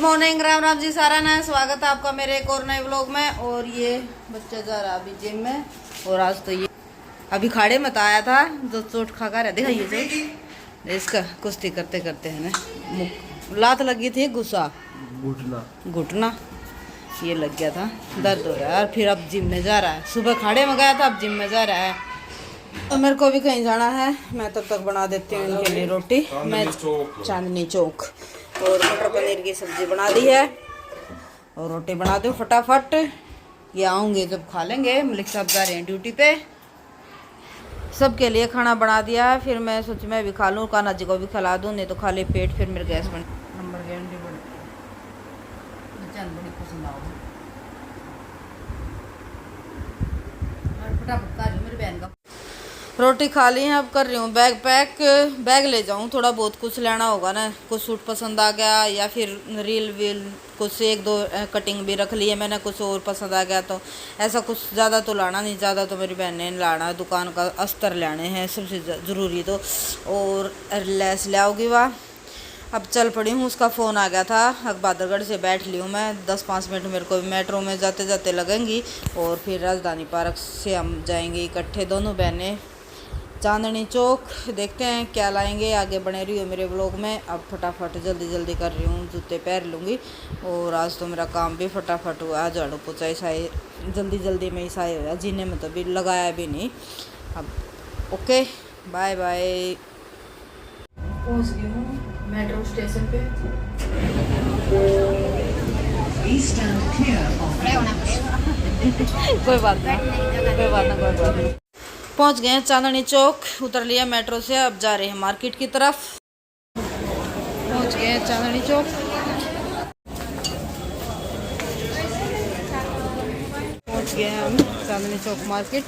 Morning, Ram Ram ji सारा ना। स्वागत है आपका मेरे एक और नए व्लॉग में। और ये बच्चा जा रहा अभी जिम में। और आज तो ये अभी खाड़े में तो आया था जो चोट खा कर दिखाइए जो इसका कुश्ती करते करते है ना लात लगी थी, गुस्सा घुटना ये लग गया था, दर्द हो रहा है। और फिर अब जिम में जा रहा है। सुबह खाड़े में गया था, अब जिम में जा रहा है। तो मेरे को भी कहीं जाना है, मैं तब तक बना देती हूँ इनके लिए रोटी। मैं चांदनी चौक और मटर पनीर की सब्जी बना दी है और रोटी बना दूँ फटाफट। ये आऊँगे जब खा लेंगे। मलिक साहब जा रहे हैं ड्यूटी पे। सबके लिए खाना बना दिया है। फिर मैं सोची मैं भी खा लूँ, कान्हा जी को भी खिला दूँ, नहीं तो खाली पेट फिर मेरे गैस बन नंबर गारंटी बड़ी पसंद आओगे। फटाफट खा रही हूँ मेरी बहन का रोटी खा ली है। अब कर रही हूँ बैग पैक। बैग ले जाऊँ, थोड़ा बहुत कुछ लेना होगा ना। कुछ सूट पसंद आ गया या फिर रील वील कुछ एक दो कटिंग भी रख ली है मैंने। कुछ और पसंद आ गया तो ऐसा कुछ ज़्यादा तो लाना नहीं। ज़्यादा तो मेरी बहन ने लाना है। दुकान का अस्तर लाने हैं सबसे ज़रूरी तो। और लेस ले आओगी वह। अब चल पड़ी हूँ, उसका फ़ोन आ गया था। बहादुरगढ़ से बैठ ली हूँ मैं। 10-5 मिनट मेरे को मेट्रो में जाते जाते लगेंगी। और फिर राजधानी पार्क से हम जाएंगे इकट्ठे दोनों बहनें चांदनी चौक। देखते हैं क्या लाएंगे। आगे बने रही हो मेरे व्लॉग में। अब फटाफट जल्दी जल्दी कर रही हूँ, जूते पहन लूँगी। और आज तो मेरा काम भी फटाफट हुआ। झाड़ू पोछा ही साए जल्दी जल्दी में ही साए हुआ, जीने में तो भी लगाया भी नहीं। अब ओके, बाय बाय। पहुँच गई हूँ मेट्रो स्टेशन पे। कोई बात नहीं। पहुंच गए हैं चांदनी चौक। उतर लिया मेट्रो से, अब जा रहे हैं मार्केट की तरफ। पहुंच गए हैं चांदनी चौक। पहुंच गए हैं हम चांदनी चौक मार्केट।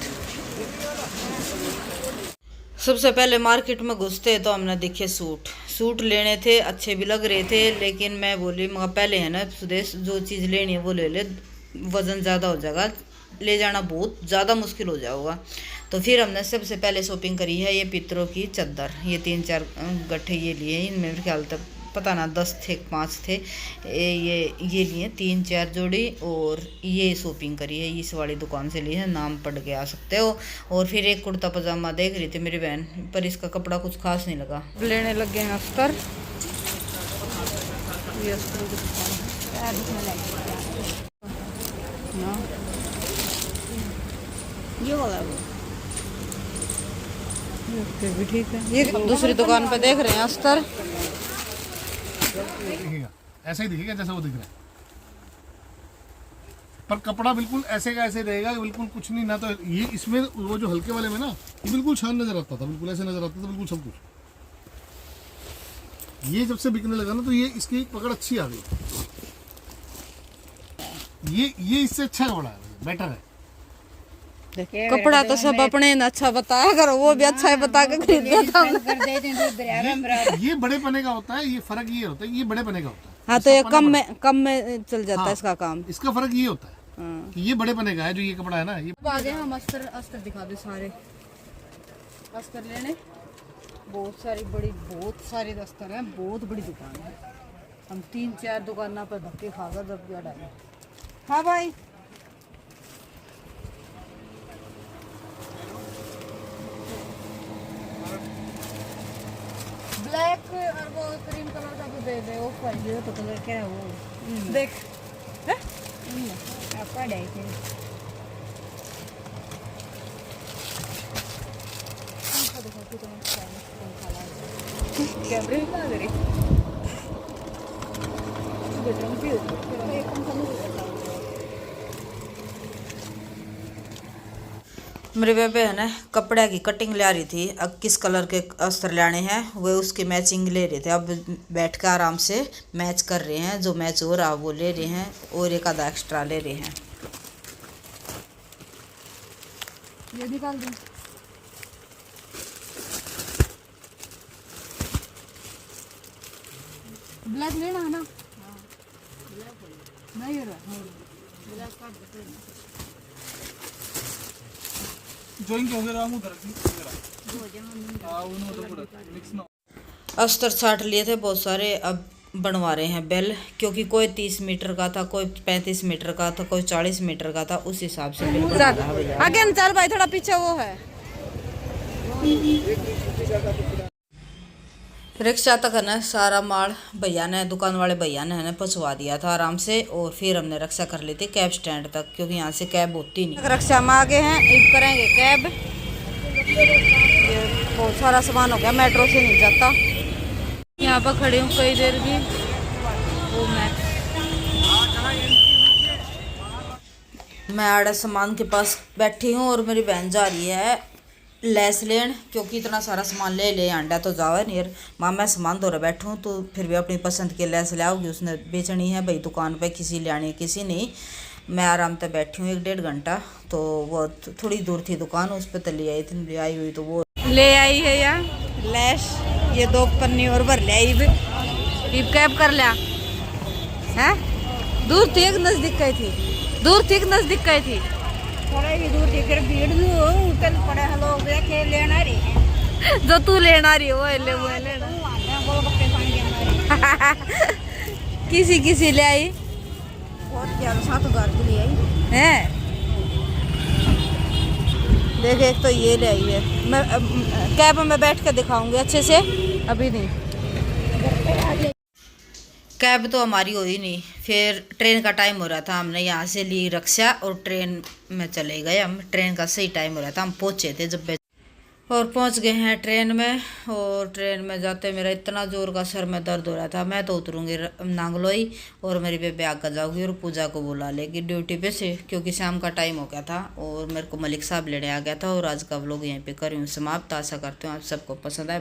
सबसे पहले मार्केट में घुसते तो हमने देखे सूट लेने थे। अच्छे भी लग रहे थे, लेकिन मैं बोली मगर पहले है ना सुदेश, जो चीज़ लेनी है वो ले ले, वज़न ज़्यादा हो जाएगा, ले जाना बहुत ज़्यादा मुश्किल हो जाएगा। तो फिर हमने सबसे पहले शॉपिंग करी है ये पितरों की चादर। ये 3-4 गट्ठे ये लिए। इनमें मेरे ख्याल तक पता ना 10 थे 5 थे। ये लिए 3-4 जोड़ी। और ये शॉपिंग करी है इस वाली दुकान से ली है, नाम पढ़ के आ सकते हो। और फिर एक कुर्ता पजामा देख रही थी मेरी बहन, पर इसका कपड़ा कुछ खास नहीं लगा। लेने लग गए हैं अस्तर। ये अस्तर की दुकान ये वाला है वो भी ठीक है। ये दूसरी दुकान पे देख रहे हैं अस्तर। ऐसा ही दिखेगा जैसा वो दिख रहा है, पर कपड़ा बिल्कुल ऐसे का ऐसे रहेगा, बिल्कुल कुछ नहीं ना। तो ये इसमें वो जो हल्के वाले में ना ये बिल्कुल शान नजर आता था, बिल्कुल ऐसे नजर आता था, बिल्कुल सब कुछ। ये जब से बिकने लगा ना तो ये इसकी पकड़ अच्छी आ गई। ये इससे अच्छा कपड़ा है, बेटर है। कपड़ा तो सब अपने अच्छा बताया करो, वो भी अच्छा है बता के खरीद लिया था। ये बड़े पने का होता है, ये फर्क ये होता है, ये बड़े पने का होता है। हाँ, तो ये कम में चल जाता है इसका काम। इसका फर्क ये होता है कि ये बड़े पने का है जो ये कपड़ा है ना। ये आगे हम अस्तर दिखा दे, सारे अस्तर लेने। बहुत सारी अस्तर है, बहुत बड़ी दुकान है। हम 3-4 दुकानों पर धक्के खाकर जब गया डाले। हाँ भाई, ब्लैक और वो क्रीम कलर का भी दे दे। ऑफ वाइट ये तो कलर क्या है वो देख है आपका डाई थे। कैमरे में आ गई मेरे बेबे है ना कपड़े की कटिंग ले रही थी। अब किस कलर के अस्तर लाने हैं वो उसकी मैचिंग ले रहे थे। अब बैठ कर आराम से मैच कर रहे हैं, जो मैच हो रहा वो ले रहे हैं और एक आधा एक्स्ट्रा ले रहे हैं। ये निकाल दूं। ब्लैक लेना है ना? नहीं हो रहा ब्लैक का अस्तर छाट लिए थे बहुत सारे। अब बनवा रहे हैं बेल, क्योंकि कोई 30 मीटर का था, कोई 35 मीटर का था, कोई 40 मीटर का था, उस हिसाब से बिल बनवा रहा है भैया। आगे न चल भाई, थोड़ा पीछे वो है। रिक्शा तक है ना सारा माल भैया ने, दुकान वाले भैया ने है पहुंचवा दिया था आराम से, और फिर हमने रिक्शा कर ली थी कैब स्टैंड तक, क्योंकि यहाँ से कैब होती नहीं। रिक्शा में आगे हैं, अब करेंगे कैब। ये बहुत सारा सामान हो गया, मेट्रो से नहीं जाता। यहाँ पर खड़ी हूँ कई देर भी। वो मैं आड़ा सामान के पास बैठी हूँ और मेरी बहन जा रही है लेस लेन, क्योंकि इतना सारा सामान ले ले आंडा तो जावा नहीं यार। माँ मैं सामान धो रहा बैठूँ तो फिर भी अपनी पसंद की लेस ले आओगी, उसने बेचनी है भाई दुकान पे, किसी ले आनी किसी नहीं। मैं आराम से बैठी हूँ 1-1.5 घंटा, तो वो थोड़ी दूर थी दुकान, उस पर तो ले आई थी, ले आई हुई तो वो ले आई है यार लैश, ये 2 पन्नी और भर ले आई। इब कैब कर लिया है। दूर थी एक नजदीक गई थी, दूर थी एक नजदीक गई थी। थोड़ा भी दूर थी, फिर भीड़ भी हो, कल पड़े हैं लोग देखे लेना रही है। जो तू लेना रही हो वो ले, वो लेना। गोलगप्पे खाने के किसी किसी ले आई बहुत ज्यादा 7,000 के लिए आई है। देख एक तो ये ले आई है, मैं कैब में बैठ कर दिखाऊंगी अच्छे से, अभी नहीं। कैब तो हमारी हुई नहीं, फिर ट्रेन का टाइम हो रहा था, हमने यहाँ से ली रिक्शा और ट्रेन में चले गए हम। ट्रेन का सही टाइम हो रहा था, हम पहुँचे थे जब और पहुँच गए हैं ट्रेन में। और ट्रेन में जाते मेरा इतना ज़ोर का सर में दर्द हो रहा था। मैं तो उतरूँगी नांगलोई और मेरी बेबे आगे जाऊँगी और पूजा को बुला लेगी ड्यूटी पे से, क्योंकि शाम का टाइम हो गया था और मेरे को मलिक साहब लेने आ गया था। और आज का व्लॉग यहीं पे कर रही हूँ समाप्त। आशा करती हूँ आप सबको पसंद आए।